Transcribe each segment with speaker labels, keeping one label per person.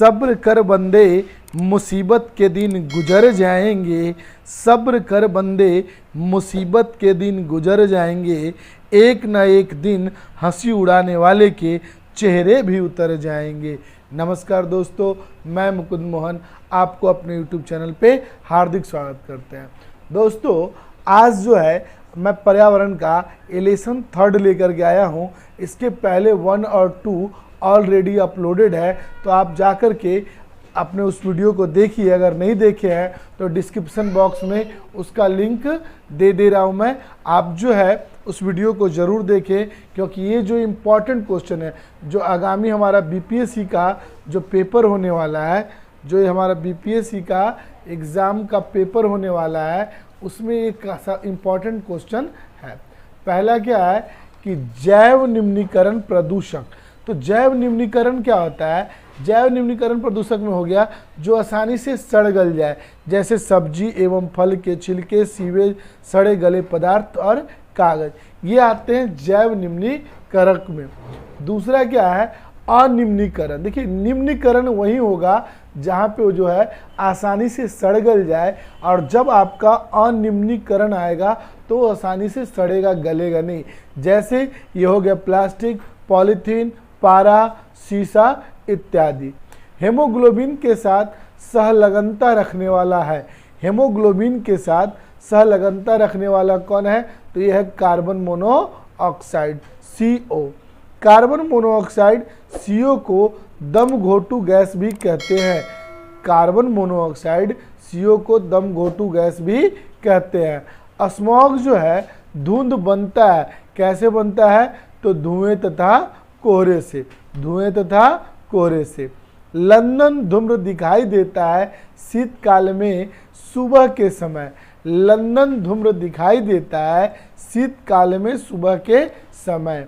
Speaker 1: सब्र कर बंदे मुसीबत के दिन गुजर जाएंगे, सब्र कर बंदे मुसीबत के दिन गुजर जाएंगे, एक न एक दिन हंसी उड़ाने वाले के चेहरे भी उतर जाएंगे। नमस्कार दोस्तों, मैं मुकुंद मोहन आपको अपने YouTube चैनल पे हार्दिक स्वागत करते हैं। दोस्तों, आज जो है मैं पर्यावरण का लेसन 3 लेकर के आया हूँ। इसके पहले 1 और 2 ऑलरेडी अपलोडेड है, तो आप जाकर के अपने उस वीडियो को देखिए। अगर नहीं देखे हैं तो डिस्क्रिप्शन बॉक्स में उसका लिंक दे रहा हूं मैं। आप जो है उस वीडियो को ज़रूर देखें, क्योंकि ये जो इम्पोर्टेंट क्वेश्चन है, जो आगामी हमारा बीपीएससी का जो पेपर होने वाला है, जो हमारा बीपीएससी का एग्ज़ाम का पेपर होने वाला है, उसमें एक इम्पॉर्टेंट क्वेश्चन है। पहला क्या है कि जैव निम्नीकरण प्रदूषक। तो जैव निम्नीकरण क्या होता है? जैव निम्नीकरण प्रदूषक में हो गया जो आसानी से सड़ गल जाए, जैसे सब्जी एवं फल के छिलके, सीवेज, सड़े गले पदार्थ और कागज, ये आते हैं जैव निम्नीकरण में। दूसरा क्या है? अनिम्नीकरण। देखिए, निम्नीकरण वही होगा जहाँ पे वो जो है आसानी से सड़ गल जाए, और जब आपका अनिम्नीकरण आएगा तो आसानी से सड़ेगा, गलेगा नहीं। जैसे ये हो गया प्लास्टिक, पॉलीथीन, पारा, शीशा इत्यादि। हेमोग्लोबिन के साथ सहलगनता रखने वाला है। हेमोग्लोबिन के साथ सहलगनता रखने वाला कौन है? तो यह है carbon monoxide, CO। Carbon monoxide CO को दम घोटू गैस भी कहते हैं। कार्बन मोनोऑक्साइड CO को दम घोटू गैस भी कहते हैं। स्मॉग जो है धुंध बनता है। कैसे बनता है? तो धुएं तथा कोहरे से, धुएं तथा कोहरे से। लंदन धूम्र दिखाई देता है शीतकाल में सुबह के समय। लंदन धूम्र दिखाई देता है शीतकाल में सुबह के समय।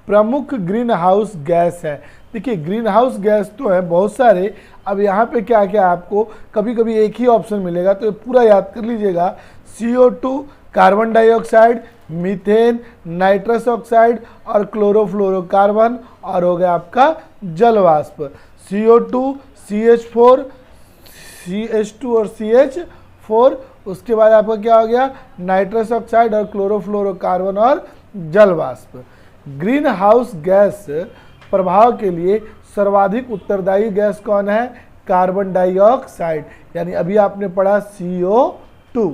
Speaker 1: प्रमुख ग्रीन हाउस गैस है। देखिए, ग्रीन हाउस गैस तो है बहुत सारे। अब यहाँ पे क्या क्या आपको कभी कभी एक ही ऑप्शन मिलेगा, तो ये पूरा याद कर लीजिएगा। CO2, carbon dioxide, methane, nitrous oxide और क्लोरोफ्लोरोकार्बन, और हो गया आपका जल वाष्प। CO2, CH4, CH2 और CH4। उसके बाद आपका क्या हो गया? नाइट्रस ऑक्साइड और क्लोरोफ्लोरोकार्बन और जल वाष्प। ग्रीन हाउस गैस प्रभाव के लिए सर्वाधिक उत्तरदायी गैस कौन है? कार्बन डाइऑक्साइड, यानी अभी आपने पढ़ा CO2।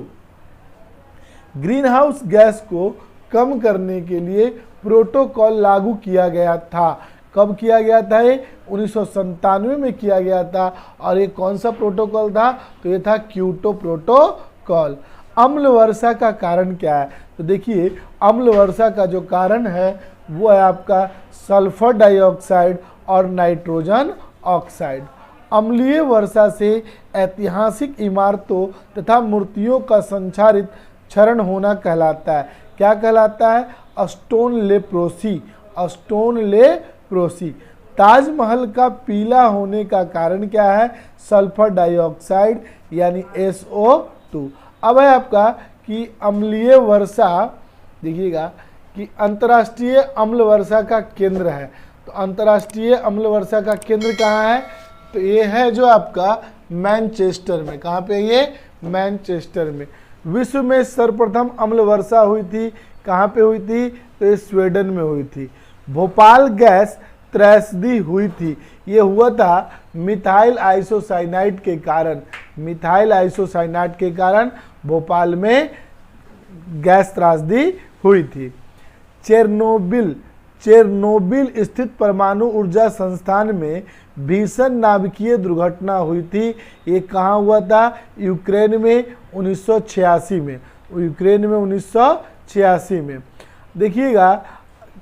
Speaker 1: ग्रीन हाउस गैस को कम करने के लिए प्रोटोकॉल लागू किया गया था। कब किया गया था? ये 1997 में किया गया था। और ये कौन सा प्रोटोकॉल था? तो ये था क्योटो प्रोटोकॉल। अम्ल वर्षा का कारण क्या है? तो देखिए, अम्ल वर्षा का जो कारण है वो है आपका सल्फर डाइऑक्साइड और नाइट्रोजन ऑक्साइड। अम्लीय वर्षा से ऐतिहासिक इमारतों तथा मूर्तियों का संचारित क्षरण होना कहलाता है। क्या कहलाता है? Stone leprosy, stone leprosy. Taj Mahal का पीला होने का कारण क्या है? सल्फर डाइऑक्साइड यानी SO2। अब है आपका कि अम्लीय वर्षा, देखिएगा कि अंतर्राष्ट्रीय अम्ल वर्षा का केंद्र है। तो अंतर्राष्ट्रीय अम्ल वर्षा का केंद्र कहाँ है? तो ये है जो आपका मैनचेस्टर में। कहाँ पे? ये मैनचेस्टर में। विश्व में सर्वप्रथम अम्ल वर्षा हुई थी, कहाँ पे हुई थी? तो ये स्वीडन में हुई थी। भोपाल गैस त्रैसदी हुई थी। ये हुआ था मिथाइल आइसोसाइनाइड के कारण। मिथाइल आइसोसाइनाइड के कारण भोपाल में गैस त्रासदी हुई थी। चेरनोबिल, चेरनोबिल स्थित परमाणु ऊर्जा संस्थान में भीषण नाभिकीय दुर्घटना हुई थी। ये कहाँ हुआ था? यूक्रेन में 1986 में। यूक्रेन में 1986 में। देखिएगा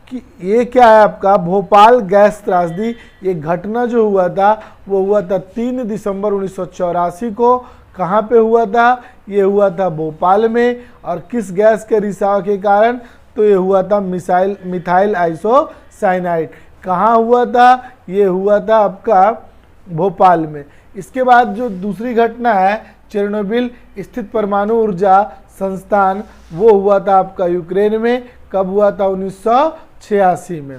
Speaker 1: कि ये क्या है आपका भोपाल गैस त्रासदी। ये घटना जो हुआ था वो हुआ था 3 दिसंबर 1984 को। कहाँ पे हुआ था? ये हुआ था भोपाल में। और किस गैस के रिसाव के कारण? तो ये हुआ था मिथाइल आइसोसाइनाइड। कहाँ हुआ था? ये हुआ था आपका भोपाल में। इसके बाद जो दूसरी घटना है चेरनोबिल स्थित परमाणु ऊर्जा संस्थान, वो हुआ था आपका यूक्रेन में। कब हुआ था? 1986 में।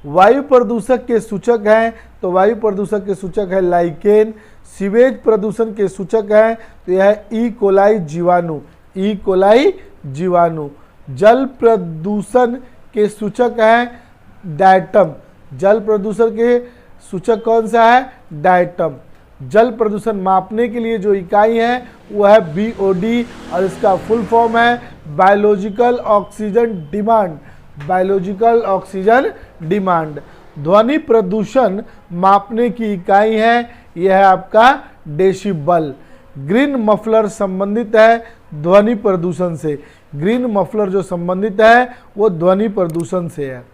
Speaker 1: वायु प्रदूषक के सूचक हैं तो वायु प्रदूषक के सूचक है लाइकेन। सीवेज प्रदूषण के सूचक हैं तो यह है ई कोलाई जीवाणु, ई कोलाई जीवाणु। जल प्रदूषण के सूचक हैं डायटम, जल प्रदूषण के सूचक कौन सा है? डायटम। जल प्रदूषण मापने के लिए जो इकाई है वो है BOD और इसका फुल फॉर्म है biological oxygen demand, biological oxygen demand. ध्वनि प्रदूषण मापने की इकाई है यह है आपका डेसिबल। ग्रीन मफलर संबंधित है ध्वनि प्रदूषण से, ग्रीन मफलर जो संबंधित है वो ध्वनि प्रदूषण से है।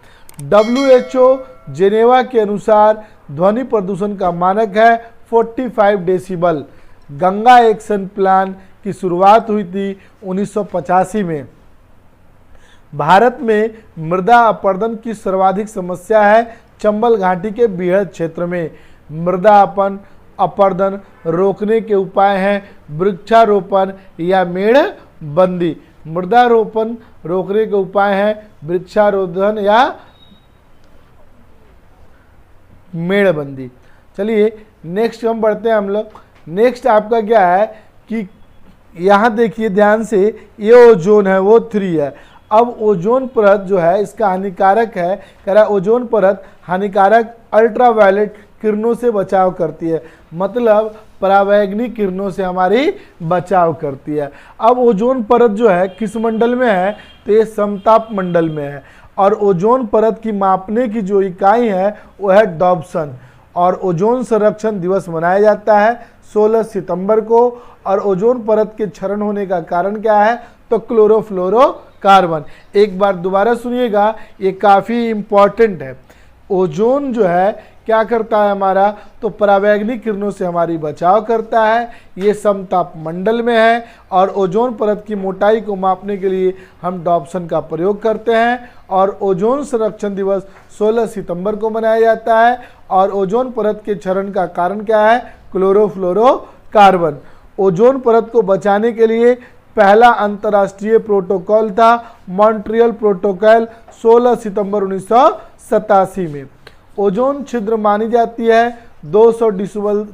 Speaker 1: WHO जेनेवा के अनुसार ध्वनि प्रदूषण का मानक है 45 डेसिबल। गंगा एक्शन प्लान की शुरुआत हुई थी 1985 में। भारत में मृदा अपरदन की सर्वाधिक समस्या है चंबल घाटी के बीहड़ क्षेत्र में। मृदा अपरदन रोकने के उपाय हैं वृक्षारोपण या मेड़बंदी। मृदारोपण रोकने के उपाय हैं वृक्षारोपण या मेड़बंदी। चलिए नेक्स्ट हम बढ़ते हैं हम लोग। नेक्स्ट आपका क्या है कि यहाँ देखिए ध्यान से, ये ओजोन है वो 3 है। अब ओजोन परत जो है इसका हानिकारक है, कह रहा है ओजोन परत हानिकारक अल्ट्रावायलेट किरणों से बचाव करती है, मतलब परावैंगनिक किरणों से हमारी बचाव करती है। अब ओजोन परत जो है किस मंडल में है? तो ये समताप मंडल में है। और ओजोन परत की मापने की जो इकाई है वो है डॉब्सन। और ओजोन संरक्षण दिवस मनाया जाता है 16 सितंबर को। और ओजोन परत के क्षरण होने का कारण क्या है? तो क्लोरोफ्लोरोकार्बन। एक बार दोबारा सुनिएगा, ये काफ़ी इम्पॉर्टेंट है। ओजोन जो है क्या करता है हमारा? तो परावैंगनिक किरणों से हमारी बचाव करता है। ये समताप मंडल में है और ओजोन परत की मोटाई को मापने के लिए हम डॉप्सन का प्रयोग करते हैं। और ओजोन संरक्षण दिवस 16 सितंबर को मनाया जाता है। और ओजोन परत के क्षरण का कारण क्या है? क्लोरोफ्लोरोकार्बन। ओजोन परत को बचाने के लिए पहला अंतर्राष्ट्रीय प्रोटोकॉल था मॉन्ट्रियल प्रोटोकॉल 16 सितंबर 1987 में। ओजोन छिद्र मानी जाती है 200 डेसिबल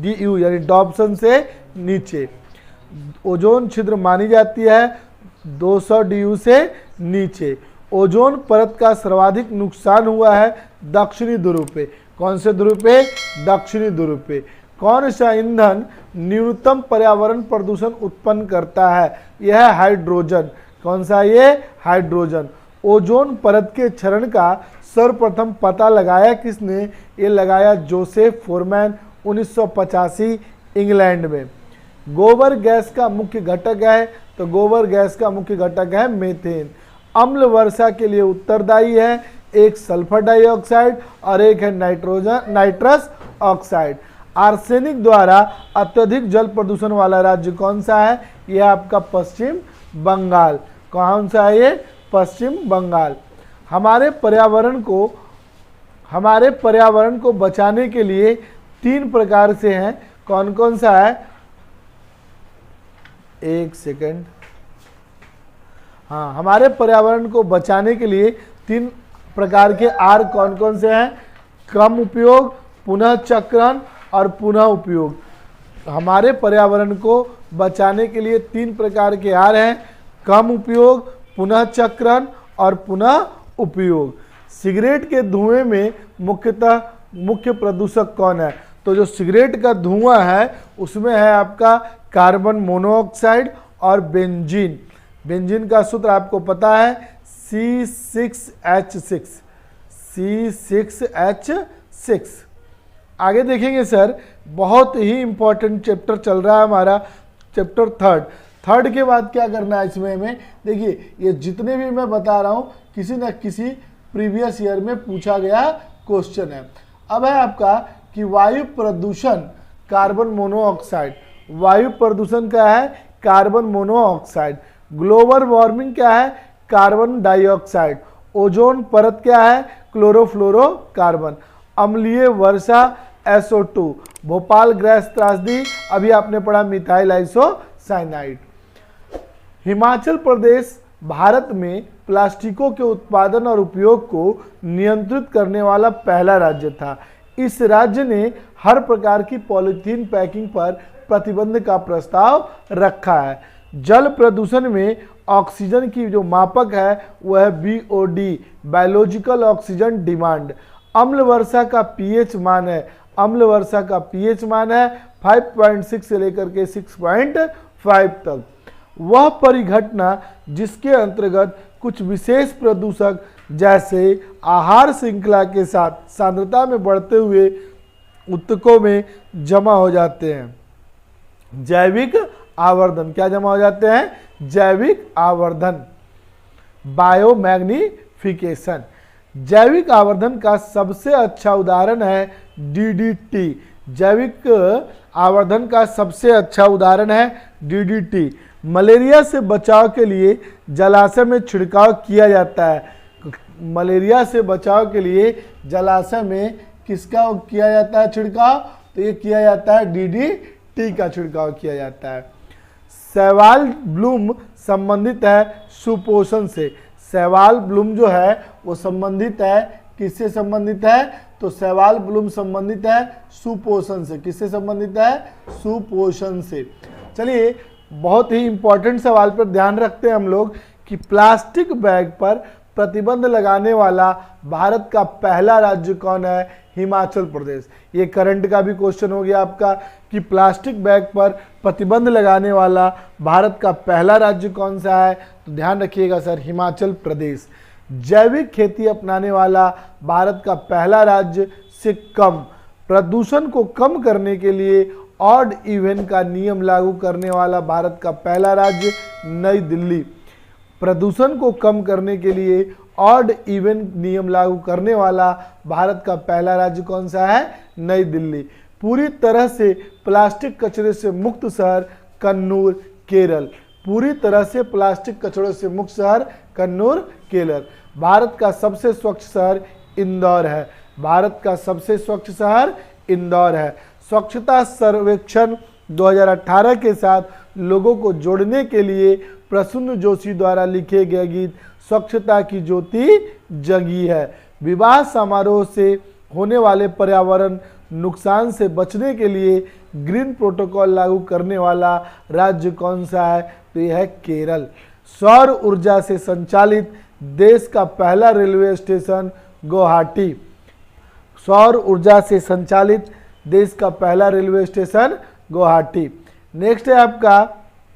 Speaker 1: DU यानी डॉप्सन से नीचे। ओजोन छिद्र मानी जाती है 200 DU से नीचे। ओजोन परत का सर्वाधिक नुकसान हुआ है दक्षिणी ध्रुव पे। कौन से ध्रुव पे? दक्षिणी ध्रुव पे। कौन सा ईंधन न्यूनतम पर्यावरण प्रदूषण उत्पन्न करता है? यह है हाइड्रोजन। कौन सा? ये हाइड्रोजन। ओजोन परत के क्षरण का सर्वप्रथम पता लगाया किसने? ये लगाया जोसेफ फोरमैन 1985 इंग्लैंड में। गोबर गैस का मुख्य घटक है तो गोबर गैस का मुख्य घटक है मीथेन। अम्ल वर्षा के लिए उत्तरदायी है एक सल्फर डाइऑक्साइड और एक है नाइट्रस ऑक्साइड। आर्सेनिक द्वारा अत्यधिक जल प्रदूषण वाला राज्य कौन सा है? यह आपका पश्चिम बंगाल। कौन सा है ये? पश्चिम बंगाल। हमारे पर्यावरण को बचाने के लिए 3 प्रकार से हैं। कौन कौन सा है? एक सेकंड। हाँ, हमारे पर्यावरण को बचाने के लिए 3 प्रकार के आर कौन कौन से हैं? कम उपयोग, पुनः चक्रण और पुनः उपयोग। हमारे पर्यावरण को बचाने के लिए 3 प्रकार के आर हैं, कम उपयोग, पुनः चक्रण और पुनः उपयोग। सिगरेट के धुएं में मुख्य प्रदूषक कौन है? तो जो सिगरेट का धुआं है उसमें है आपका कार्बन मोनोऑक्साइड और बेंजीन। बेंजीन का सूत्र आपको पता है C6H6, C6H6। आगे देखेंगे सर, बहुत ही इंपॉर्टेंट चैप्टर चल रहा है हमारा, चैप्टर थर्ड के बाद क्या करना है इसमें हमें? देखिए ये जितने भी मैं बता रहा हूँ किसी न किसी प्रीवियस ईयर में पूछा गया क्वेश्चन है। अब है आपका कि वायु प्रदूषण कार्बन मोनोऑक्साइड। वायु प्रदूषण क्या है? Carbon monoxide. ग्लोबल वार्मिंग क्या है? Carbon dioxide. ओजोन परत क्या है? क्लोरोफ्लोरोकार्बन। अम्लीय वर्षा SO2। भोपाल गैस त्रासदी अभी आपने पढ़ा मिथाइल आइसोसाइनाइड। हिमाचल प्रदेश भारत में प्लास्टिकों के उत्पादन और उपयोग को नियंत्रित करने वाला पहला राज्य था। इस राज्य ने हर प्रकार की पॉलीथीन पैकिंग पर प्रतिबंध का प्रस्ताव रखा है। जल प्रदूषण में ऑक्सीजन की जो मापक है वह है BOD, बायोलॉजिकल ऑक्सीजन डिमांड। अम्ल वर्षा का pH मान है, अम्ल वर्षा का pH मान है 5.6 से लेकर के 6.5 तक। वह परिघटना जिसके अंतर्गत कुछ विशेष प्रदूषक जैसे आहार श्रृंखला के साथ सांद्रता में बढ़ते हुए ऊतकों में जमा हो जाते हैं। जैविक आवर्धन, क्या जमा हो जाते हैं? जैविक आवर्धन, बायोमैग्निफिकेशन। जैविक आवर्धन का सबसे अच्छा उदाहरण है DDT। जैविक आवर्धन का सबसे अच्छा उदाहरण है DDT। मलेरिया से बचाव के लिए जलाशय में छिड़काव किया जाता है। मलेरिया से बचाव के लिए जलाशय में किसका किया जाता है छिड़काव? तो ये किया जाता है DDT का छिड़काव किया जाता है। शैवाल ब्लूम संबंधित है सुपोषण से। शैवाल ब्लूम जो है वो संबंधित है, किससे संबंधित है? तो शैवाल ब्लूम संबंधित है सुपोषण से। किससे संबंधित है? सुपोषण से। चलिए, बहुत ही इंपॉर्टेंट सवाल पर ध्यान रखते हैं हम लोग कि प्लास्टिक बैग पर प्रतिबंध लगाने वाला भारत का पहला राज्य कौन है? हिमाचल प्रदेश। ये करंट का भी क्वेश्चन हो गया आपका कि प्लास्टिक बैग पर प्रतिबंध लगाने वाला भारत का पहला राज्य कौन सा है? तो ध्यान रखिएगा सर, हिमाचल प्रदेश। जैविक खेती अपनाने वाला भारत का पहला राज्य सिक्किम। प्रदूषण को कम करने के लिए ऑड इवन का नियम लागू करने वाला भारत का पहला राज्य नई दिल्ली। प्रदूषण को कम करने के लिए ऑड इवन नियम लागू करने वाला भारत का पहला राज्य कौन सा है? नई दिल्ली। पूरी तरह से प्लास्टिक कचरे से मुक्त शहर कन्नूर, केरल। पूरी तरह से प्लास्टिक कचरे से मुक्त शहर कन्नूर, केरल। भारत का सबसे स्वच्छ शहर इंदौर है। भारत का सबसे स्वच्छ शहर इंदौर है। स्वच्छता सर्वेक्षण 2018 के साथ लोगों को जोड़ने के लिए प्रसून जोशी द्वारा लिखे गए गीत स्वच्छता की ज्योति जगी है। विवाह समारोह से होने वाले पर्यावरण नुकसान से बचने के लिए ग्रीन प्रोटोकॉल लागू करने वाला राज्य कौन सा है? तो यह है केरल। सौर ऊर्जा से संचालित देश का पहला रेलवे स्टेशन गुवाहाटी। सौर ऊर्जा से संचालित देश का पहला रेलवे स्टेशन गुवाहाटी। नेक्स्ट है आपका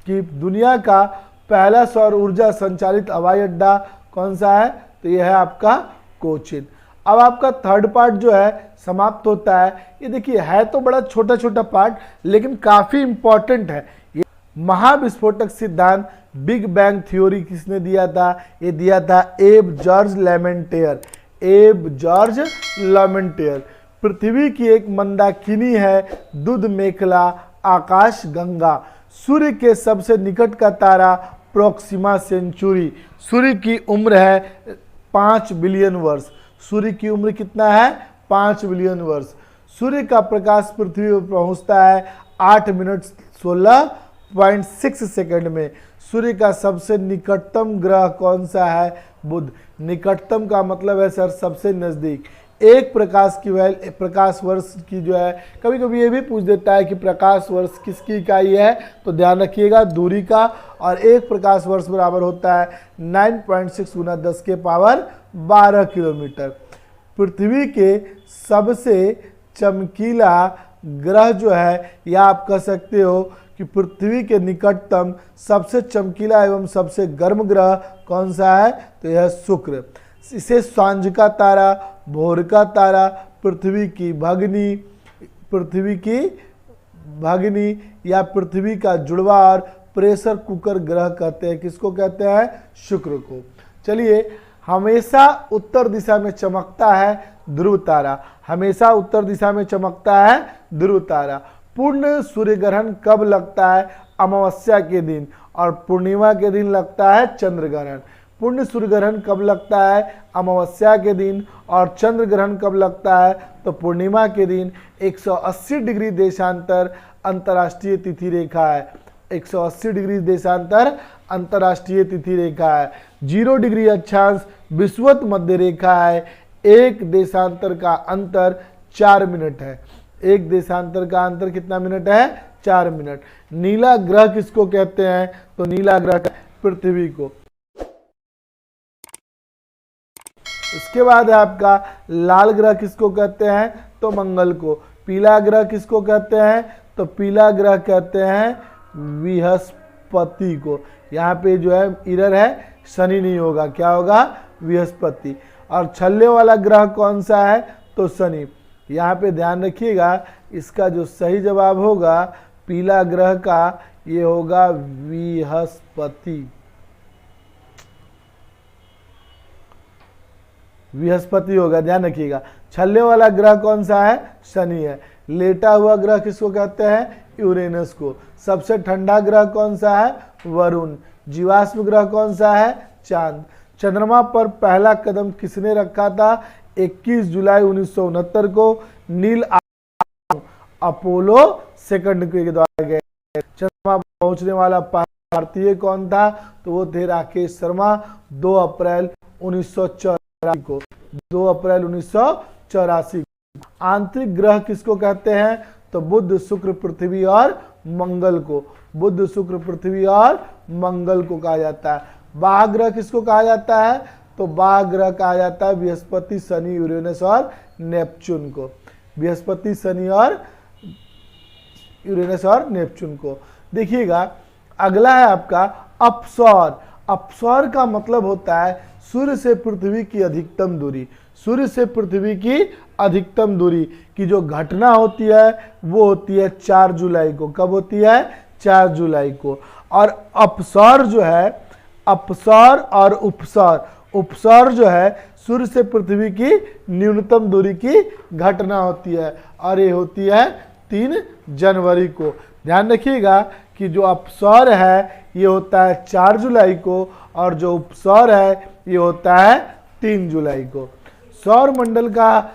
Speaker 1: कि दुनिया का पहला सौर ऊर्जा संचालित हवाई अड्डा कौन सा है? तो यह है आपका कोचिन। अब आपका थर्ड पार्ट जो है समाप्त होता है। ये देखिए, है तो बड़ा छोटा छोटा पार्ट लेकिन काफ़ी इंपॉर्टेंट है। ये महाविस्फोटक सिद्धांत बिग बैंग थ्योरी किसने दिया था? ये दिया था एब जॉर्ज लेमेंटेयर। एब जॉर्ज लेमेंटेयर। पृथ्वी की एक मंदाकिनी है दुध मेखला आकाश गंगा। सूर्य के सबसे निकट का तारा प्रोक्सिमा सेंचुरी। सूर्य की उम्र है 5 बिलियन वर्ष। सूर्य की उम्र कितना है? 5 बिलियन वर्ष। सूर्य का प्रकाश पृथ्वी पर पहुंचता है 8 मिनट 16.6 सेकंड में। सूर्य का सबसे निकटतम ग्रह कौन सा है? बुध। निकटतम का मतलब है सर सबसे नज़दीक। एक प्रकाश वर्ष की जो है, कभी कभी ये भी पूछ देता है कि प्रकाश वर्ष किसकी इकाई है? तो ध्यान रखिएगा दूरी का। और एक प्रकाश वर्ष बराबर होता है 9.6 गुना 10 के पावर 12 किलोमीटर। पृथ्वी के सबसे चमकीला ग्रह जो है, या आप कह सकते हो कि पृथ्वी के निकटतम सबसे चमकीला एवं सबसे गर्म ग्रह कौन सा है? तो यह शुक्र। इसे सांझ का तारा, भोर का तारा, पृथ्वी की भगनी या पृथ्वी का जुड़वा और प्रेशर कुकर ग्रह कहते हैं। किसको कहते हैं? शुक्र को। चलिए, हमेशा उत्तर दिशा में चमकता है ध्रुव तारा। हमेशा उत्तर दिशा में चमकता है ध्रुव तारा। पूर्ण सूर्य ग्रहण कब लगता है? अमावस्या के दिन। और पूर्णिमा के दिन लगता है चंद्र ग्रहण। पूर्ण सूर्य ग्रहण कब लगता है? अमावस्या के दिन। और चंद्र ग्रहण कब लगता है? तो पूर्णिमा के दिन। 180 डिग्री देशांतर अंतर्राष्ट्रीय तिथि रेखा है। 180 डिग्री देशांतर अंतर्राष्ट्रीय तिथि रेखा है। 0 डिग्री अक्षांश विषुवत मध्य रेखा है। एक देशांतर का अंतर 4 मिनट है। एक देशांतर का अंतर कितना मिनट है? 4 मिनट। नीला ग्रह किसको कहते हैं? तो नीला ग्रह पृथ्वी को। इसके बाद है आपका लाल ग्रह किसको कहते हैं? तो मंगल को। पीला ग्रह किसको कहते हैं? तो पीला ग्रह कहते हैं बृहस्पति को। यहाँ पे जो है इरर है, शनि नहीं होगा, क्या होगा? बृहस्पति। और छल्ले वाला ग्रह कौन सा है? तो शनि। यहाँ पे ध्यान रखिएगा, इसका जो सही जवाब होगा पीला ग्रह का, ये होगा बृहस्पति। बृहस्पति होगा, ध्यान रखिएगा। छल्ले वाला ग्रह कौन सा है? शनि है। लेटा हुआ ग्रह किसको कहते हैं? यूरेनस को। सबसे ठंडा ग्रह कौन सा है? वरुण। जीवाश्म ग्रह कौन सा है? चांद। चंद्रमा पर पहला कदम किसने रखा था? 21 जुलाई 1969 को नील अपोलो सेकंड के द्वारा गए। चंद्रमा पर पहुंचने वाला भारतीय कौन था? तो वो थे राकेश शर्मा। 2 अप्रैल 1984 को। 2 अप्रैल 1984। आंतरिक ग्रह किसको कहते हैं? तो बुध, शुक्र, पृथ्वी और मंगल को। बुध, शुक्र, पृथ्वी और मंगल को कहा जाता है। बाह्य ग्रह किसको कहा जाता है? तो बाह्य ग्रह कहा जाता है बृहस्पति, शनि, यूरेनस और नेपच्यून को। बृहस्पति, शनि और यूरेनस और नेपच्यून को। देखिएगा अगला है आपका अपसौर। अपसौर का मतलब होता है सूर्य से पृथ्वी की अधिकतम दूरी। सूर्य से पृथ्वी की अधिकतम दूरी की जो घटना होती है वो होती है 4 जुलाई को। कब होती है? 4 जुलाई को। और अपसौर जो है, अपसौर और उपसौर, उपसौर जो है सूर्य से पृथ्वी की न्यूनतम दूरी की घटना होती है और ये होती है 3 जनवरी को। ध्यान रखिएगा कि जो अपसौर है ये होता है 4 जुलाई को और जो उपसौर है ये होता है 3 जुलाई को। सौर मंडल का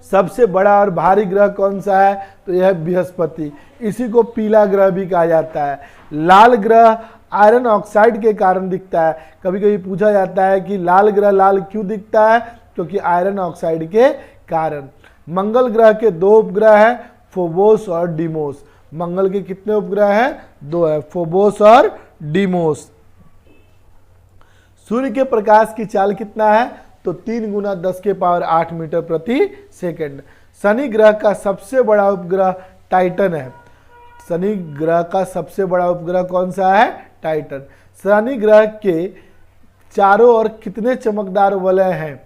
Speaker 1: सबसे बड़ा और भारी ग्रह कौन सा है? तो यह बृहस्पति। इसी को पीला ग्रह भी कहा जाता है। लाल ग्रह आयरन ऑक्साइड के कारण दिखता है। कभी कभी पूछा जाता है कि लाल ग्रह लाल क्यों दिखता है? क्योंकि आयरन ऑक्साइड के कारण। मंगल ग्रह के 2 उपग्रह हैं, फोबोस और डीमोस। मंगल के कितने उपग्रह हैं? 2 है, फोबोस और डीमोस। सूर्य के प्रकाश की चाल कितना है? तो 3 गुना 10 के पावर 8 मीटर प्रति सेकंड। शनि ग्रह का सबसे बड़ा उपग्रह टाइटन है। शनि ग्रह का सबसे बड़ा उपग्रह कौन सा है? टाइटन। शनि ग्रह के चारों ओर कितने चमकदार वलय हैं?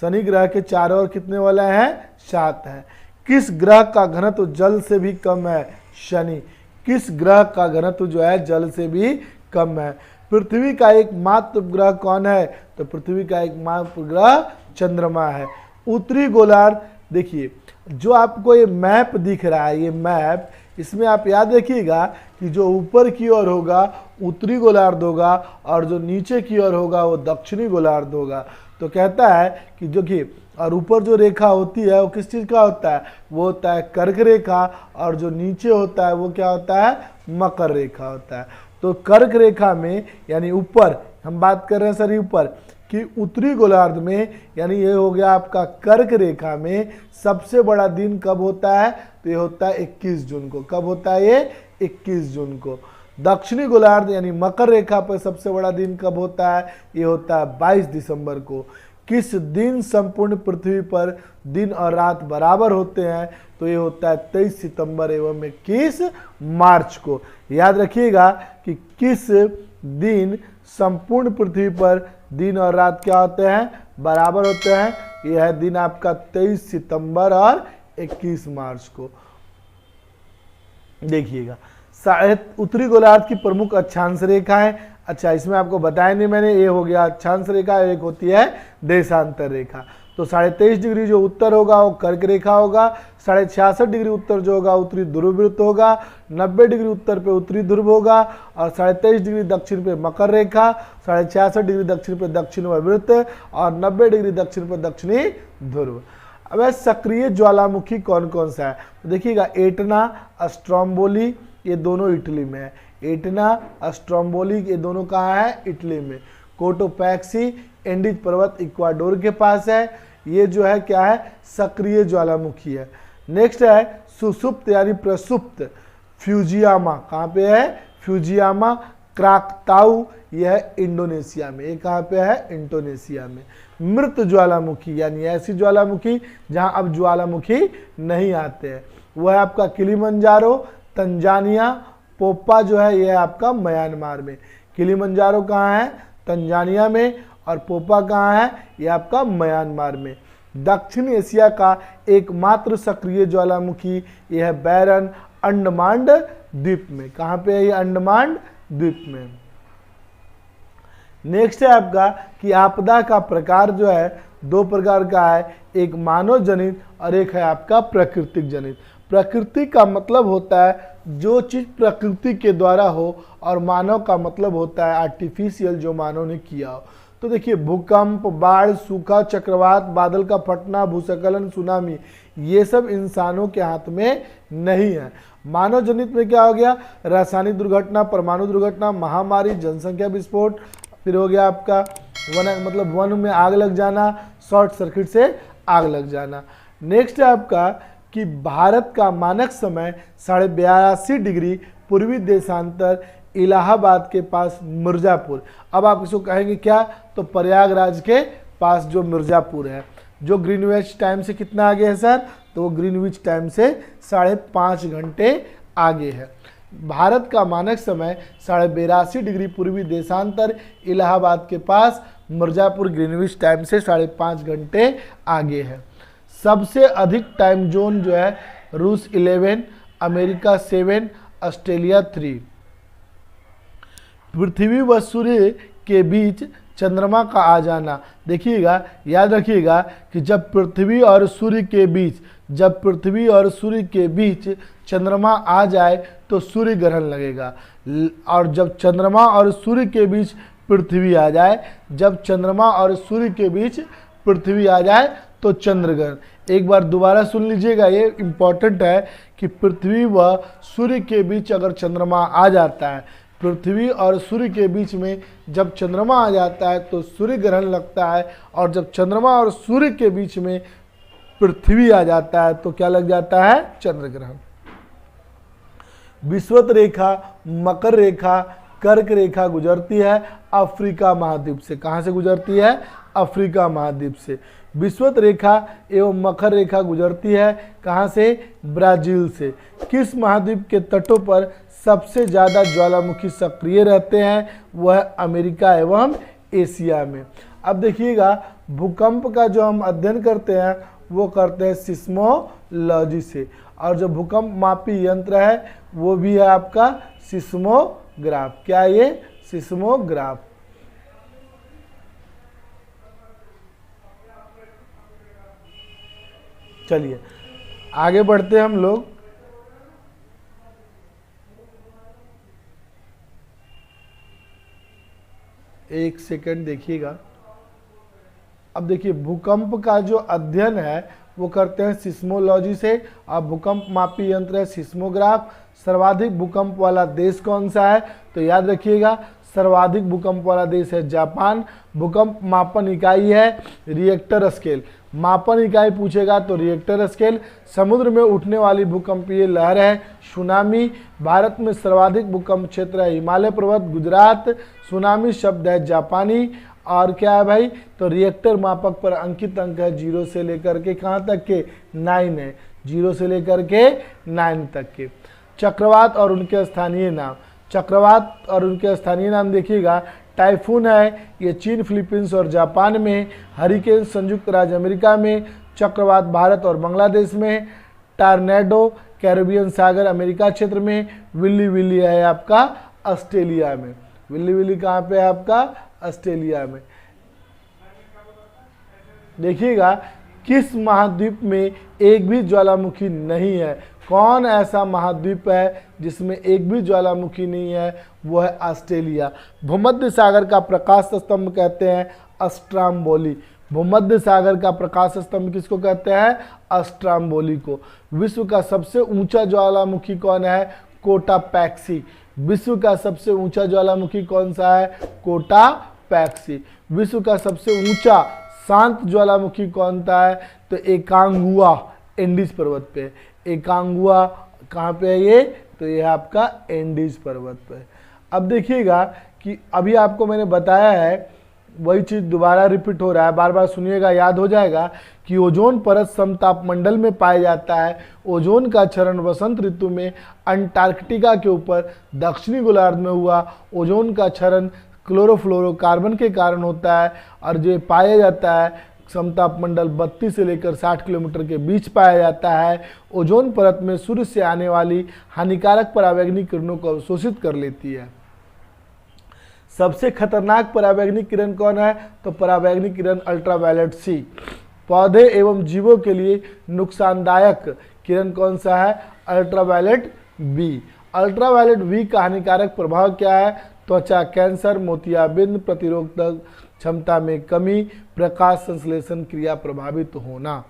Speaker 1: शनि ग्रह के चारों ओर कितने वलय हैं? 7 हैं। किस ग्रह का घनत्व जल से भी कम है? शनि। किस ग्रह का घनत्व जो है जल से भी कम है? पृथ्वी का एकमात्र उपग्रह कौन है? तो पृथ्वी का एकमात्र उपग्रह चंद्रमा है। उत्तरी गोलार्ध, देखिए जो आपको ये मैप दिख रहा है, ये मैप, इसमें आप याद रखिएगा कि जो ऊपर की ओर होगा उत्तरी गोलार्ध होगा और जो नीचे की ओर होगा वो दक्षिणी गोलार्ध होगा। तो कहता है कि जो कि और ऊपर जो रेखा होती है वो किस चीज़ का होता है? वो होता है कर्क रेखा। और जो नीचे होता है वो क्या होता है? मकर रेखा होता है। तो कर्क रेखा में यानी ऊपर, हम बात कर रहे हैं सर ऊपर कि उत्तरी गोलार्ध में, यानी ये हो गया आपका कर्क रेखा में सबसे बड़ा दिन कब होता है? तो ये होता है 21 जून को। कब होता है ये? 21 जून को। दक्षिणी गोलार्ध यानी मकर रेखा पर सबसे बड़ा दिन कब होता है? ये होता है 22 दिसंबर को। किस दिन संपूर्ण पृथ्वी पर दिन और रात बराबर होते हैं? तो ये होता है 23 सितंबर एवं 21 मार्च को। याद रखिएगा कि किस दिन संपूर्ण पृथ्वी पर दिन और रात क्या होते हैं? बराबर होते हैं। यह है दिन आपका 23 सितंबर और 21 मार्च को। देखिएगा उत्तरी गोलार्ध की प्रमुख अक्षांश रेखाएं। अच्छा, इसमें आपको बताया नहीं मैंने, ये हो गया अक्षांश रेखा, एक होती है देशांतर रेखा। तो 23.5 डिग्री जो उत्तर होगा वो कर्क रेखा होगा। 66.5 डिग्री उत्तर जो होगा उत्तरी ध्रुववृत्त होगा। 90 डिग्री उत्तर पे उत्तरी ध्रुव होगा और 23.5 डिग्री दक्षिण पे मकर रेखा। 66.5 डिग्री दक्षिण पे दक्षिण वृत्त और 90 डिग्री दक्षिण पे दक्षिणी ध्रुव। अब सक्रिय ज्वालामुखी कौन कौन सा है? तो देखिएगा एटना, स्ट्रोम्बोली, ये दोनों इटली में है। एटना, स्ट्रोम्बोली, ये दोनों कहाँ है? इटली में। कोटोपैक्सी एंडीज पर्वत इक्वाडोर के पास है। ये जो है क्या है, सक्रिय ज्वालामुखी है। नेक्स्ट है सुषुप्त यानी प्रसुप्त, फ्यूजियामा, कहाँ पे है, फ्यूजियामा क्राकताउ, यह है इंडोनेशिया में। ये कहाँ पे है, इंडोनेशिया में। मृत ज्वालामुखी यानी ऐसी ज्वालामुखी जहां अब ज्वालामुखी नहीं आते हैं, वह है आपका किलिमंजारो, तंजानिया, पोप्पा जो है यह है आपका म्यांमार में। किलिमंजारो कहाँ है, तंजानिया में, और पोप्पा कहाँ है, यह आपका म्यांमार में। दक्षिण एशिया का एकमात्र सक्रिय ज्वालामुखी यह है बैरन, अंडमान द्वीप में। कहाँ पे है ये, अंडमान द्वीप में। नेक्स्ट है आपका कि आपदा का प्रकार जो है दो प्रकार का है, एक मानव जनित और एक है आपका प्राकृतिक जनित। प्रकृति का मतलब होता है जो चीज प्रकृति के द्वारा हो, और मानव का मतलब होता है आर्टिफिशियल, जो मानव ने किया हो। तो देखिए भूकंप, बाढ़, सूखा, चक्रवात, बादल का फटना, भूस्खलन, सुनामी, ये सब इंसानों के हाथ में नहीं है। मानव जनित में क्या हो गया, रासायनिक दुर्घटना, परमाणु दुर्घटना, महामारी, जनसंख्या विस्फोट, फिर हो गया आपका वन में आग लग जाना, शॉर्ट सर्किट से आग लग जाना। नेक्स्ट है आपका कि भारत का मानक समय 82.5 डिग्री पूर्वी देशांतर, इलाहाबाद के पास मिर्जापुर। अब आप इसको कहेंगे क्या, तो प्रयागराज के पास जो मिर्जापुर है, जो ग्रीनविच टाइम से कितना आगे है सर, तो वो ग्रीनविच टाइम से 5.5 घंटे आगे है। भारत का मानक समय 82.5 डिग्री पूर्वी देशांतर, इलाहाबाद के पास मिर्जापुर, ग्रीनविच टाइम से 5.5 घंटे आगे है। सबसे अधिक टाइम जोन जो है रूस 11, अमेरिका 7, ऑस्ट्रेलिया 3। पृथ्वी व सूर्य के बीच चंद्रमा का आ जाना, देखिएगा याद रखिएगा कि जब पृथ्वी और सूर्य के बीच चंद्रमा आ जाए तो सूर्य ग्रहण लगेगा, और जब चंद्रमा और सूर्य के बीच पृथ्वी आ जाए, तो चंद्र ग्रहण। एक बार दोबारा सुन लीजिएगा, ये इंपॉर्टेंट है कि पृथ्वी व सूर्य के बीच अगर चंद्रमा आ जाता है, पृथ्वी और सूर्य के बीच में जब चंद्रमा आ जाता है तो सूर्य ग्रहण लगता है, और जब चंद्रमा और सूर्य के बीच में पृथ्वी आ जाता है तो क्या लग जाता है, चंद्र ग्रहण। विषुवत रेखा, मकर रेखा, कर्क रेखा गुजरती है अफ्रीका महाद्वीप से। कहाँ से गुजरती है, अफ्रीका महाद्वीप से। विषुवत रेखा एवं मकर रेखा गुजरती है कहाँ से, ब्राजील से। किस महाद्वीप के तटों पर सबसे ज़्यादा ज्वालामुखी सक्रिय रहते हैं, वह अमेरिका एवं एशिया में। अब देखिएगा भूकंप का जो हम अध्ययन करते हैं वो करते हैं सिस्मोलॉजी से, और जो भूकंप मापी यंत्र है वो भी है आपका सिस्मोग्राफ। क्या ये, सिस्मोग्राफ। चलिए आगे बढ़ते हैं हम लोग। एक सेकंड देखिएगा। अब देखिए भूकंप का जो अध्ययन है वो करते हैं सिस्मोलॉजी से, और भूकंप मापी यंत्र है सिस्मोग्राफ। सर्वाधिक भूकंप वाला देश कौन सा है, तो याद रखिएगा सर्वाधिक भूकंप वाला देश है जापान। भूकंप मापन इकाई है रिएक्टर स्केल। मापन इकाई पूछेगा तो रिएक्टर स्केल। समुद्र में उठने वाली भूकंपीय लहर है सुनामी। भारत में सर्वाधिक भूकंप क्षेत्र है हिमालय पर्वत, गुजरात। सुनामी शब्द है जापानी। और क्या है भाई, तो रिएक्टर मापक पर अंकित अंक है 0 से लेकर के कहाँ तक के, 9 है, 0 से लेकर के 9 तक के। चक्रवात और उनके स्थानीय नाम। चक्रवात और उनके स्थानीय नाम देखिएगा, टाइफून है ये चीन, फिलीपींस और जापान में। हरिकेन संयुक्त राज्य अमेरिका में। चक्रवात भारत और बांग्लादेश में। टॉर्नेडो कैरिबियन सागर अमेरिका क्षेत्र में। विल्ली विल्ली है आपका ऑस्ट्रेलिया में। विल्ली विल्ली कहाँ पे है आपका, ऑस्ट्रेलिया में। देखिएगा किस महाद्वीप में एक भी ज्वालामुखी नहीं है। कौन ऐसा महाद्वीप है जिसमें एक भी ज्वालामुखी नहीं है, वो है ऑस्ट्रेलिया। भूमध्य सागर का प्रकाश स्तंभ कहते हैं स्ट्राम्बोली। भूमध्य सागर का प्रकाश स्तंभ किसको कहते हैं, स्ट्राम्बोली को। विश्व का सबसे ऊंचा ज्वालामुखी कौन है, कोटापैक्सी। विश्व का सबसे ऊंचा ज्वालामुखी कौन सा है, कोटापैक्सी। विश्व का सबसे ऊंचा शांत ज्वालामुखी कौन सा है? तो एकांगुआ एंडीज पर्वत पे। एकांगुआ कहाँ पे है ये? तो ये आपका एंडीज पर्वत पे। अब देखिएगा कि अभी आपको मैंने बताया है, वही चीज़ दोबारा रिपीट हो रहा है, बार बार सुनिएगा, याद हो जाएगा कि ओजोन परत समतापमंडल में पाया जाता है। ओजोन का क्षरण वसंत ऋतु में अंटार्कटिका के ऊपर दक्षिणी गोलार्ध में हुआ। ओजोन का क्षरण क्लोरोफ्लोरोकार्बन के कारण होता है और जो पाया जाता है समतापमंडल 32 से लेकर 60 किलोमीटर के बीच पाया जाता है। ओजोन परत में सूर्य से आने वाली हानिकारक परावैंगनिक किरणों को अवशोषित कर लेती है। सबसे खतरनाक परावैंगनिक किरण कौन है? तो परावैंगनिक किरण अल्ट्रावायलेट सी। पौधे एवं जीवों के लिए नुकसानदायक किरण कौन सा है? Ultraviolet B. अल्ट्रावायलेट बी का हानिकारक प्रभाव क्या है? त्वचा कैंसर, मोतियाबिंद, प्रतिरोधक क्षमता में कमी, प्रकाश संश्लेषण क्रिया प्रभावित होना।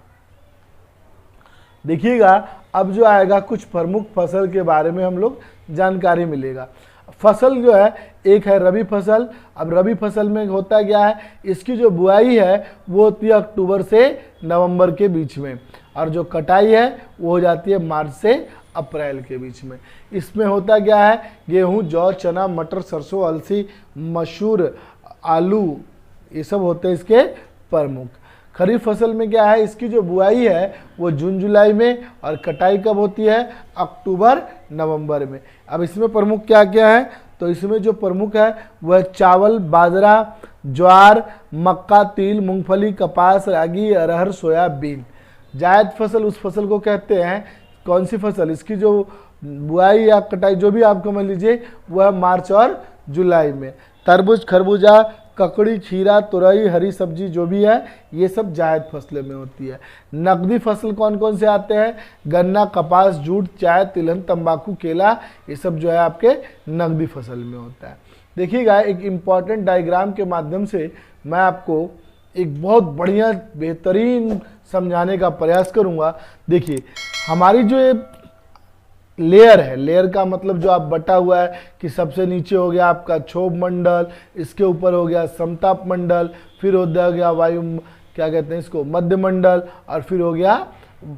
Speaker 1: देखिएगा अब जो आएगा कुछ प्रमुख फसल के बारे में हम लोग जानकारी मिलेगा। फसल जो है एक है रबी फसल। अब रबी फसल में होता क्या है? इसकी जो बुआई है वो होती है अक्टूबर से नवंबर के बीच में, और जो कटाई है वो हो जाती है मार्च से अप्रैल के बीच में। इसमें होता क्या है? गेहूं, जौ, चना, मटर, सरसों, अलसी, मसूर, आलू, ये सब होते हैं इसके प्रमुख। खरीफ फसल में क्या है? इसकी जो बुआई है वो जून जुलाई में, और कटाई कब होती है? अक्टूबर नवंबर में। अब इसमें प्रमुख क्या क्या है? तो इसमें जो प्रमुख है वह चावल, बाजरा, ज्वार, मक्का, तिल, मूंगफली, कपास, रागी, अरहर, सोयाबीन। जायद फसल उस फसल को कहते हैं, कौन सी फसल? इसकी जो बुआई या कटाई जो भी आप समझ लीजिए वह मार्च और जुलाई में। तरबूज, खरबूजा, ककड़ी, खीरा, तुरई, हरी सब्जी जो भी है ये सब जायद फसलें में होती है। नकदी फसल कौन कौन से आते हैं? गन्ना, कपास, जूट, चाय, तिलहन, तंबाकू, केला, ये सब जो है आपके नकदी फसल में होता है। देखिएगा एक इम्पॉर्टेंट डायग्राम के माध्यम से मैं आपको एक बहुत बढ़िया बेहतरीन समझाने का प्रयास करूँगा। देखिए हमारी जो ये लेयर है, लेयर का मतलब जो आप बटा हुआ है कि सबसे नीचे हो गया आपका क्षोभ मंडल, इसके ऊपर हो गया समताप मंडल, फिर हो गया वायु, क्या कहते हैं इसको, मध्य मंडल, और फिर हो गया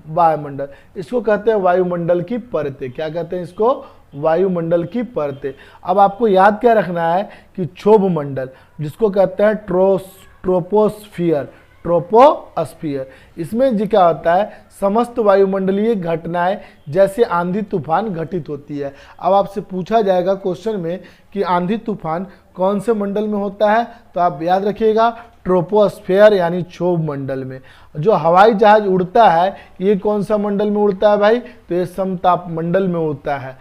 Speaker 1: वायुमंडल। इसको कहते हैं वायुमंडल की परतें। क्या कहते हैं इसको? वायुमंडल की परतें। अब आपको याद क्या रखना है कि क्षोभ मंडल जिसको कहते हैं ट्रोपोस्फियर, ट्रोपोस्फियर, इसमें जी क्या होता है? समस्त वायुमंडलीय घटनाएं जैसे आंधी तूफान घटित होती है। अब आपसे पूछा जाएगा क्वेश्चन में कि आंधी तूफान कौन से मंडल में होता है? तो आप याद रखिएगा ट्रोपोस्फियर यानी क्षोभ मंडल में। जो हवाई जहाज उड़ता है ये कौन सा मंडल में उड़ता है भाई? तो ये समताप मंडल में उड़ता है,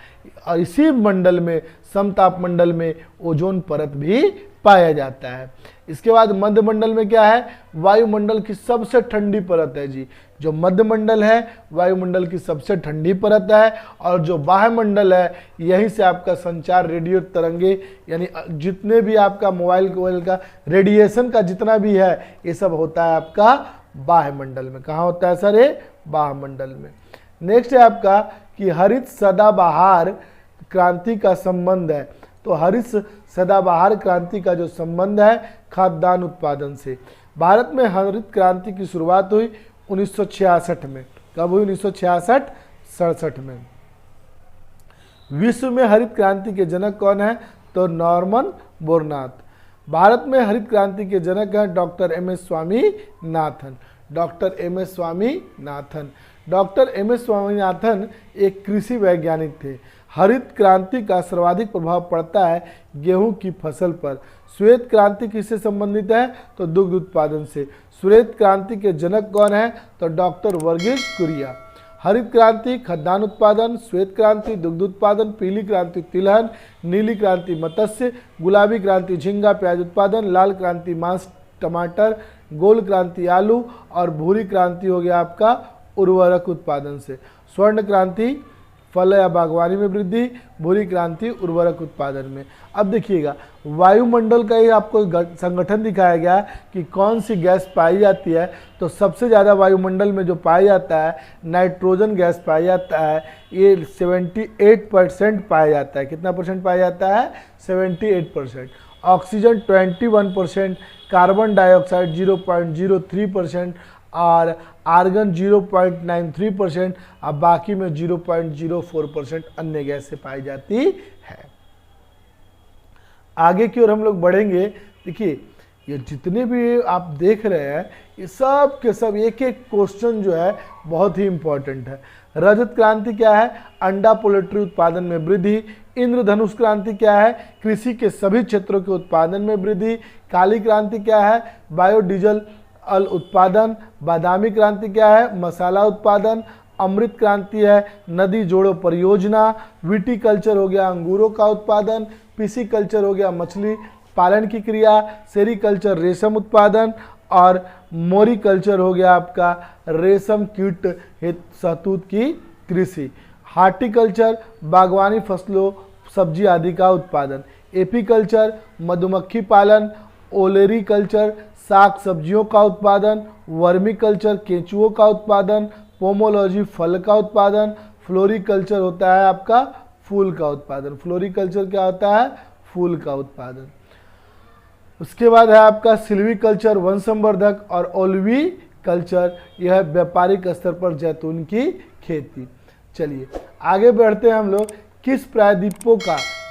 Speaker 1: और इसी मंडल में समताप मंडल में ओजोन परत भी पाया जाता है। इसके बाद मध्य मंडल में क्या है? वायुमंडल की सबसे ठंडी परत है जी। जो मध्य मंडल है वायुमंडल की सबसे ठंडी परत है, और जो बाह्य मंडल है यहीं से आपका संचार रेडियो तरंगे यानी जितने भी आपका मोबाइल का रेडिएशन का जितना भी है ये सब होता है आपका बाह्य मंडल में। कहाँ होता है सर? ये बाह्य मंडल में। नेक्स्ट है आपका कि हरित सदाबहार क्रांति का संबंध है। तो हरित सदाबहार क्रांति का जो संबंध है खाद्यान्न उत्पादन से। भारत में हरित क्रांति की शुरुआत हुई 1966 में। कब हुई? 1966-67 में। विश्व में हरित क्रांति के जनक कौन है? तो नॉर्मन बोरनाथ। भारत में हरित क्रांति के जनक हैं doctor M S. Swaminathan. Doctor M S. Swaminathan. Doctor M S. Swaminathan एक कृषि वैज्ञानिक थे। हरित क्रांति का सर्वाधिक प्रभाव पड़ता है गेहूं की फसल पर। श्वेत क्रांति किससे संबंधित है? तो दुग्ध उत्पादन से। श्वेत क्रांति के जनक कौन है? तो डॉक्टर वर्गीज कुरियन। हरित क्रांति खाद्यान्न उत्पादन, श्वेत क्रांति दुग्ध उत्पादन, पीली क्रांति तिलहन, नीली क्रांति मत्स्य, गुलाबी क्रांति झींगा प्याज उत्पादन, लाल क्रांति मांस टमाटर, गोल क्रांति आलू, और भूरी क्रांति हो गया आपका उर्वरक उत्पादन से। स्वर्ण क्रांति फल या बागवानी में वृद्धि, भूरी क्रांति उर्वरक उत्पादन में। अब देखिएगा वायुमंडल का ही आपको संगठन दिखाया गया कि कौन सी गैस पाई जाती है। तो सबसे ज़्यादा वायुमंडल में जो पाया जाता है नाइट्रोजन गैस पाया जाता है। ये 78% पाया जाता है। कितना परसेंट पाया जाता है? 78%। ऑक्सीजन 21%, कार्बन डाइऑक्साइड 0.03% और आर्गन 0.93% और बाकी में 0.04% अन्य गैस से पाई जाती है। आगे की ओर हम लोग बढ़ेंगे। देखिए ये जितने भी आप देख रहे हैं ये सब के सब एक एक क्वेश्चन जो है बहुत ही इंपॉर्टेंट है। रजत क्रांति क्या है? अंडा पोल्ट्री उत्पादन में वृद्धि। इंद्रधनुष क्रांति क्या है? कृषि के सभी क्षेत्रों के उत्पादन में वृद्धि। काली क्रांति क्या है? बायोडीजल उत्पादन। बादामी क्रांति क्या है? मसाला उत्पादन। अमृत क्रांति है नदी जोड़ो परियोजना। विटीकल्चर हो गया अंगूरों का उत्पादन। पिसीकल्चर हो गया मछली पालन की क्रिया। सेरीकल्चर रेशम उत्पादन और मोरिकल्चर हो गया आपका रेशम कीट शहतूत की कृषि। हार्टिकल्चर बागवानी फसलों सब्जी आदि का उत्पादन। एपीकल्चर मधुमक्खी पालन। ओलेरीकल्चर साग सब्जियों का उत्पादन। वर्मीकल्चर केंचुओं का उत्पादन। पोमोलॉजी फल का उत्पादन। फ्लोरिकल्चर होता है आपका फूल का उत्पादन। फ्लोरिकल्चर क्या होता है? फूल का उत्पादन। उसके बाद है आपका सिल्वीकल्चर वन संवर्धक और ओलवी कल्चर यह व्यापारिक स्तर पर जैतून की खेती। चलिए आगे बढ़ते हैं हम लोग।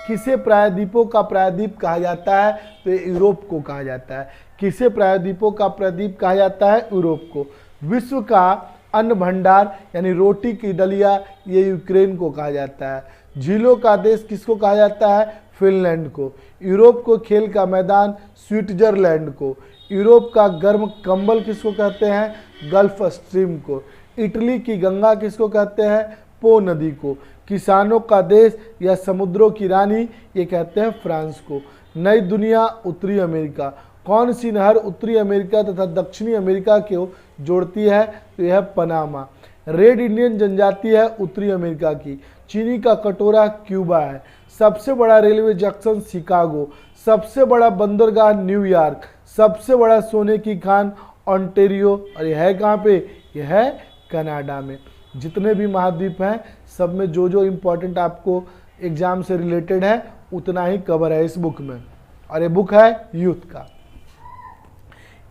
Speaker 1: किसे प्रायद्वीपों का प्रायद्वीप कहा जाता है? तो ये यूरोप को कहा जाता है। किसे प्रायद्वीपों का प्रायद्वीप कहा जाता है? यूरोप को। विश्व का अन्न भंडार यानी रोटी की दलिया ये यूक्रेन को कहा जाता है। झीलों का देश किसको कहा जाता है? फिनलैंड को। यूरोप को खेल का मैदान स्विट्जरलैंड को। यूरोप का गर्म कंबल किसको कहते हैं? गल्फ स्ट्रीम को। इटली की गंगा किसको कहते हैं? पो नदी को। किसानों का देश या समुद्रों की रानी ये कहते हैं फ्रांस को। नई दुनिया उत्तरी अमेरिका। कौन सी नहर उत्तरी अमेरिका तथा दक्षिणी अमेरिका को जोड़ती है? तो यह पनामा। रेड इंडियन जनजाति है उत्तरी अमेरिका की। चीनी का कटोरा क्यूबा है। सबसे बड़ा रेलवे जंक्शन शिकागो। सबसे बड़ा बंदरगाह न्यूयॉर्क। सबसे बड़ा सोने की खान ऑन्टेरियो। और यह है कहाँ पे? यह है कनाडा में। जितने भी महाद्वीप हैं सब में जो जो इम्पोर्टेंट आपको एग्जाम से रिलेटेड है उतना ही कवर है इस बुक में। और ये बुक है यूथ का।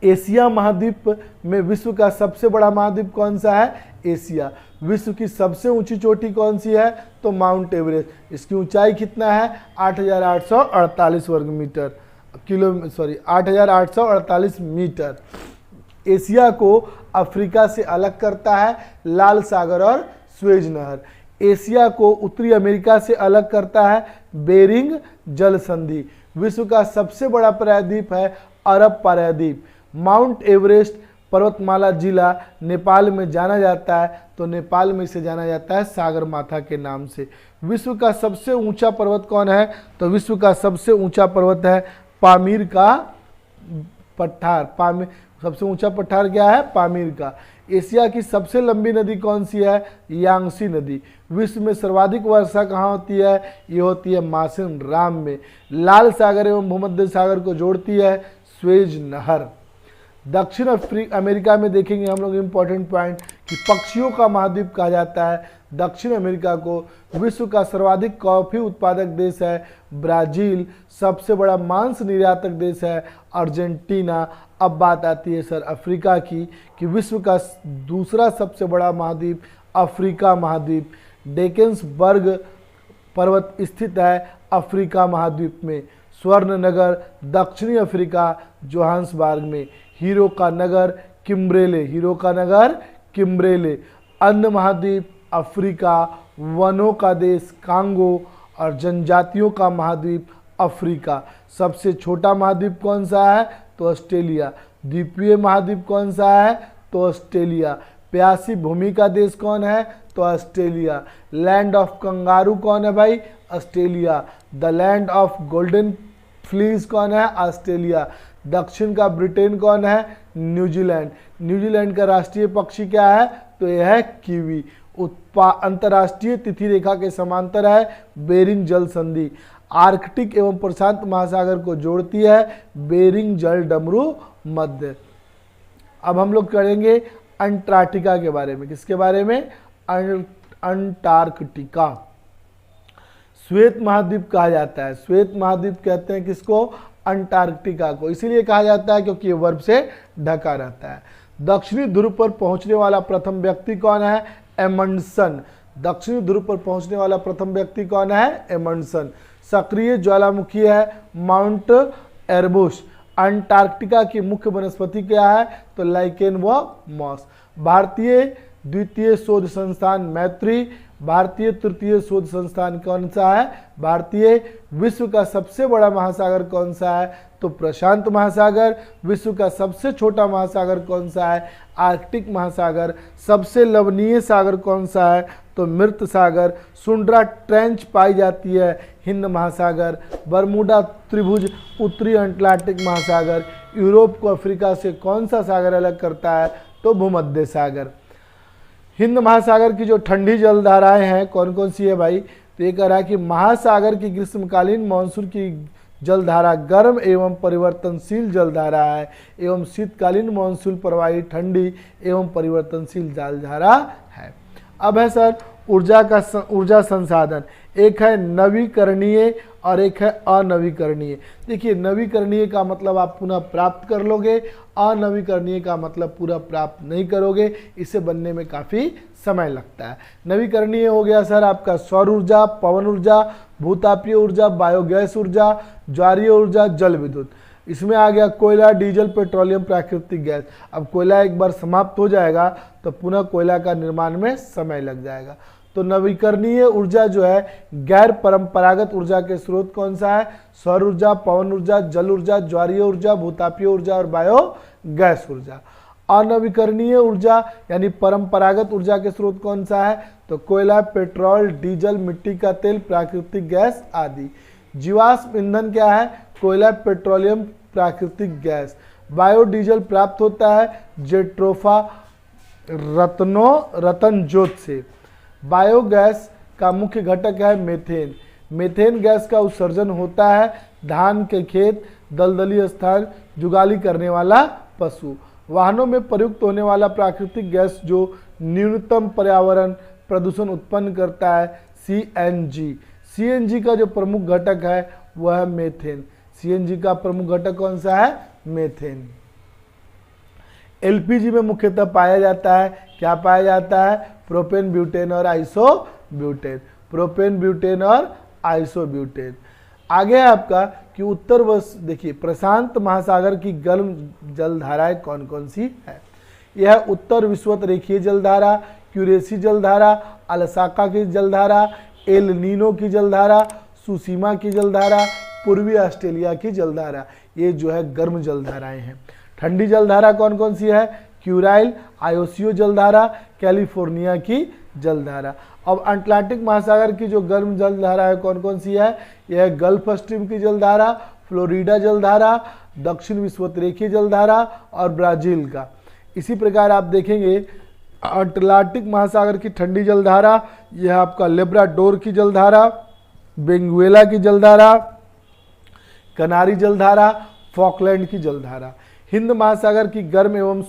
Speaker 1: एशिया महाद्वीप में विश्व का सबसे बड़ा महाद्वीप कौन सा है? एशिया। विश्व की सबसे ऊंची चोटी कौन सी है? तो माउंट एवरेस्ट। इसकी ऊंचाई कितना है? 8,848 वर्ग मीटर 8,848 मीटर। एशिया को अफ्रीका से अलग करता है लाल सागर और स्वेज नहर। एशिया को उत्तरी अमेरिका से अलग करता है बेरिंग जल संधि। विश्व का सबसे बड़ा प्रायद्वीप है अरब प्रायद्वीप। माउंट एवरेस्ट पर्वतमाला जिला नेपाल में जाना जाता है तो नेपाल में इसे जाना जाता है सागरमाथा के नाम से। विश्व का सबसे ऊंचा पर्वत कौन है? तो विश्व का सबसे ऊंचा पर्वत है पामीर का पठार। सबसे ऊंचा पठार क्या है? पामीर का। एशिया की सबसे लंबी नदी कौन सी है? यांगसी नदी। विश्व में सर्वाधिक वर्षा कहाँ होती है? ये होती है मासिन राम में। लाल सागर एवं भूमध्य सागर को जोड़ती है स्वेज नहर। दक्षिण अमेरिका में देखेंगे हम लोग इम्पोर्टेंट पॉइंट कि पक्षियों का महाद्वीप कहा जाता है दक्षिण अमेरिका को। विश्व का सर्वाधिक कॉफी उत्पादक देश है ब्राजील। सबसे बड़ा मांस निर्यातक देश है अर्जेंटीना। अब बात आती है सर अफ्रीका की कि विश्व का दूसरा सबसे बड़ा महाद्वीप अफ्रीका महाद्वीप। डेकेंसबर्ग पर्वत स्थित है अफ्रीका महाद्वीप में। स्वर्ण नगर दक्षिणी अफ्रीका जोहान्सबर्ग में। हीरो का नगर किम्ब्रेले। अन्य महाद्वीप अफ्रीका। वनों का देश कांगो और जनजातियों का महाद्वीप अफ्रीका। सबसे छोटा महाद्वीप कौन सा है? तो ऑस्ट्रेलिया। द्वीपीय महाद्वीप कौन सा है? तो ऑस्ट्रेलिया। प्यासी भूमि का देश कौन है? तो ऑस्ट्रेलिया। लैंड ऑफ कंगारू कौन है भाई? Australia. The land of golden fleas कौन है? ऑस्ट्रेलिया। दक्षिण का ब्रिटेन कौन है? न्यूजीलैंड। न्यूजीलैंड का राष्ट्रीय पक्षी क्या है? तो यह है कीवी। अंतर्राष्ट्रीय तिथि रेखा के समांतर है बेरिंग जल संधि। आर्कटिक एवं प्रशांत महासागर को जोड़ती है बेरिंग जल डमरू मध्य। अब हम लोग करेंगे अंटार्कटिका के बारे में। किसके बारे में? अंटार्कटिका। श्वेत महाद्वीप कहा जाता है। श्वेत महाद्वीप कहते हैं किसको? अंटार्कटिका को, इसीलिए कहा जाता है क्योंकि ये बर्फ से ढका रहता है। दक्षिणी ध्रुव पर पहुंचने वाला प्रथम व्यक्ति कौन है? एमंडसन। दक्षिणी ध्रुव पर पहुंचने वाला प्रथम व्यक्ति कौन है? एमंडसन। सक्रिय ज्वालामुखी है माउंट एरबुस। अंटार्कटिका की मुख्य वनस्पति क्या है? तो लाइकेन व मॉस। भारतीय द्वितीय शोध संस्थान मैत्री। भारतीय तृतीय शोध संस्थान कौन सा है? भारतीय। विश्व का सबसे बड़ा महासागर कौन सा है? तो प्रशांत महासागर। विश्व का सबसे छोटा महासागर कौन सा है? आर्कटिक महासागर। सबसे लवणीय सागर कौन सा है? तो मृत सागर। सुंड्रा ट्रेंच पाई जाती है हिंद महासागर। बरमूडा त्रिभुज उत्तरी अटलांटिक महासागर। यूरोप को अफ्रीका से कौन सा सागर अलग करता है? तो भूमध्य सागर। हिंद महासागर की जो ठंडी जलधाराएं हैं कौन कौन सी है भाई? तो ये कह रहा है कि महासागर की ग्रीष्मकालीन मानसून की जलधारा गर्म एवं परिवर्तनशील जलधारा है एवं शीतकालीन मानसून प्रवाही ठंडी एवं परिवर्तनशील जलधारा है। अब है सर ऊर्जा संसाधन। एक है नवीकरणीय और एक है अनवीकरणीय। देखिए नवीकरणीय का मतलब आप पुनः प्राप्त कर लोगे, अनवीकरणीय का मतलब पूरा प्राप्त नहीं करोगे, इसे बनने में काफ़ी समय लगता है। नवीकरणीय हो गया सर आपका सौर ऊर्जा, पवन ऊर्जा, भूतापीय ऊर्जा, बायोगैस ऊर्जा, ज्वारीय ऊर्जा, जल विद्युत। इसमें आ गया कोयला, डीजल, पेट्रोलियम, प्राकृतिक गैस। अब कोयला एक बार समाप्त हो जाएगा तो पुनः कोयला का निर्माण में समय लग जाएगा। तो नवीकरणीय ऊर्जा जो है गैर परंपरागत ऊर्जा के स्रोत कौन सा है? सौर ऊर्जा, पवन ऊर्जा, जल ऊर्जा, ज्वारीय ऊर्जा, भूतापीय ऊर्जा और बायोगैस ऊर्जा। अनवीकरणीय ऊर्जा यानी परंपरागत ऊर्जा के स्रोत कौन सा है? तो कोयला, पेट्रोल, डीजल, मिट्टी का तेल, प्राकृतिक गैस आदि। जीवाश्म ईंधन क्या है? कोयला, पेट्रोलियम, प्राकृतिक गैस। बायोडीजल प्राप्त होता है जेट्रोफा रतन जोत से। बायोगैस का मुख्य घटक है मीथेन। मीथेन गैस का उत्सर्जन होता है धान के खेत, दलदली स्थान, जुगाली करने वाला पशु। वाहनों में प्रयुक्त होने वाला प्राकृतिक गैस जो न्यूनतम पर्यावरण प्रदूषण उत्पन्न करता है सीएनजी। सीएनजी का जो प्रमुख घटक है वह है मीथेन। सीएनजी का प्रमुख घटक कौन सा है? मीथेन। एलपीजी में मुख्यतः पाया जाता है, क्या पाया जाता है? प्रोपेन, ब्यूटेन और आइसोब्यूटेन। प्रोपेन, ब्यूटेन और आइसोब्यूटेन। आगे है आपका कि उत्तर देखिए प्रशांत महासागर की गर्म जलधाराएं कौन कौन सी है? यह उत्तर विषुवत रेखीय जलधारा, क्यूरेसी जलधारा, अल्साका की जलधारा, एल नीनो की जलधारा, सुसीमा की जलधारा, पूर्वी ऑस्ट्रेलिया की जलधारा। ये जो है गर्म जलधाराएं हैं। ठंडी जलधारा कौन कौन सी है? क्यूराइल, आयोसियो जलधारा, कैलिफोर्निया की जलधारा। अब अटलांटिक महासागर की जो गर्म जलधारा है कौन कौन सी है? यह गल्फ स्ट्रीम की जलधारा, फ्लोरिडा जलधारा, दक्षिण विषुवत रेखीय जलधारा और ब्राजील का। इसी प्रकार आप देखेंगे अटलांटिक महासागर की ठंडी जलधारा, यह आपका लेब्राडोर की जलधारा, बेंगुएला की जलधारा, कनारी जलधारा, फॉकलैंड की जलधारा। हिंद महासागर की गर्म एवं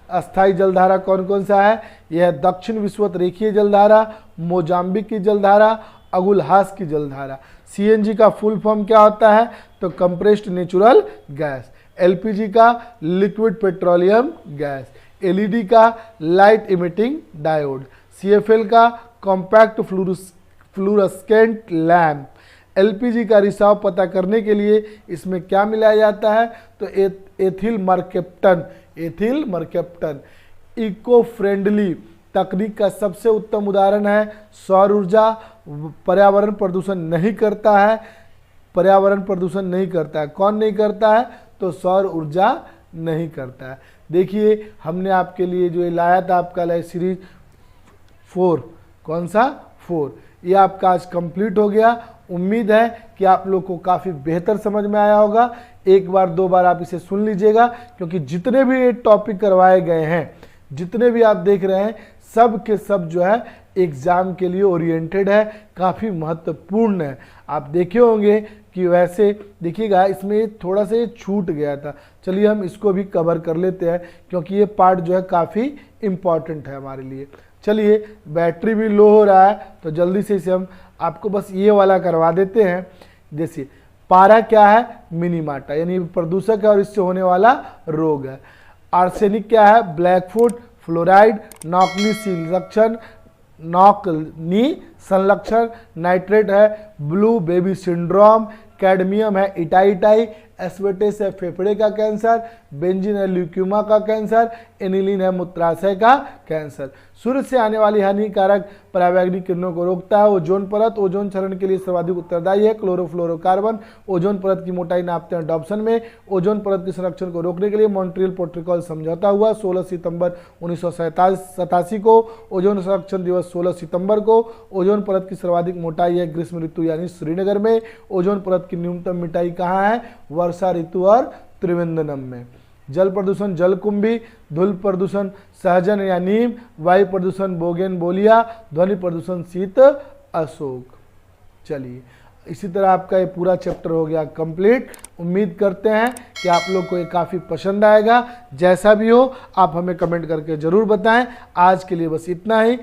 Speaker 1: अस्थायी जलधारा कौन कौन सा है? यह दक्षिण विषुवत रेखीय जलधारा, मोजाम्बिक की जलधारा, अगुलहास की जलधारा। सीएनजी का फुल फॉर्म क्या होता है? तो कंप्रेस्ड नेचुरल गैस। एलपीजी का लिक्विड पेट्रोलियम गैस। एलईडी का लाइट इमिटिंग डायोड। सीएफएल का कॉम्पैक्ट फ्लूरोसेंट लैम्प। एलपीजी का रिसाव पता करने के लिए इसमें क्या मिलाया जाता है? तो एथिल मरकेप्टन। इको फ्रेंडली तकनीक का सबसे उत्तम उदाहरण है सौर ऊर्जा। पर्यावरण प्रदूषण नहीं करता है। कौन नहीं करता है? तो सौर ऊर्जा नहीं करता है। देखिए हमने आपके लिए जो लाया था आपका सीरीज 4, कौन सा 4, ये आपका आज कंप्लीट हो गया। उम्मीद है कि आप लोग को काफ़ी बेहतर समझ में आया होगा। एक बार दो बार आप इसे सुन लीजिएगा क्योंकि जितने भी ये टॉपिक करवाए गए हैं, जितने भी आप देख रहे हैं, सब के सब जो है एग्ज़ाम के लिए ओरिएंटेड है, काफ़ी महत्वपूर्ण है। आप देखे होंगे कि वैसे देखिएगा इसमें थोड़ा सा ये छूट गया था। चलिए हम इसको भी कवर कर लेते हैं क्योंकि ये पार्ट जो है काफ़ी इम्पॉर्टेंट है हमारे लिए। चलिए बैटरी भी लो हो रहा है तो जल्दी से इसे हम आपको बस ये वाला करवा देते हैं। जैसे पारा क्या है, मिनीमाटा, यानी प्रदूषक है और इससे होने वाला रोग है। आर्सेनिक क्या है, ब्लैकफुट, फ्लोराइड, नॉकनी संलक्षण, नाइट्रेट है ब्लू बेबी सिंड्रोम, कैडमियम है इटाइटाई, एस्बेस्टस है फेफड़े का कैंसर, बेंजीन है ल्यूक्यूमा का कैंसर, एनिलीन है मूत्राशय का कैंसर। सूर्य से आने वाली हानिकारक परावैंगनिक किरणों को रोकता है। ओजोन परत ओजोन क्षरण के लिए सर्वाधिक उत्तरदायी है। क्लोरोफ्लोरोकार्बन ओजोन परत की मोटाई नापते हैं डॉप्सन में। ओजोन परत के संरक्षण को रोकने के लिए मॉन्ट्रियल प्रोटोकॉल समझौता हुआ 16 सितंबर 1987 को। ओजोन संरक्षण दिवस 16 सितंबर को। ओजोन परत की सर्वाधिक मोटाई है ग्रीष्म ऋतु यानी श्रीनगर में। ओजोन परत की न्यूनतम मिटाई कहाँ है, वर्षा ऋतु और त्रिवेंद्रम में। जल प्रदूषण जलकुंभी, धूल प्रदूषण सहजन या नीम, वायु प्रदूषण बोगेनवेलिया, ध्वनि प्रदूषण शीत अशोक। चलिए इसी तरह आपका ये पूरा चैप्टर हो गया कंप्लीट। उम्मीद करते हैं कि आप लोग को ये काफ़ी पसंद आएगा। जैसा भी हो आप हमें कमेंट करके ज़रूर बताएं। आज के लिए बस इतना ही।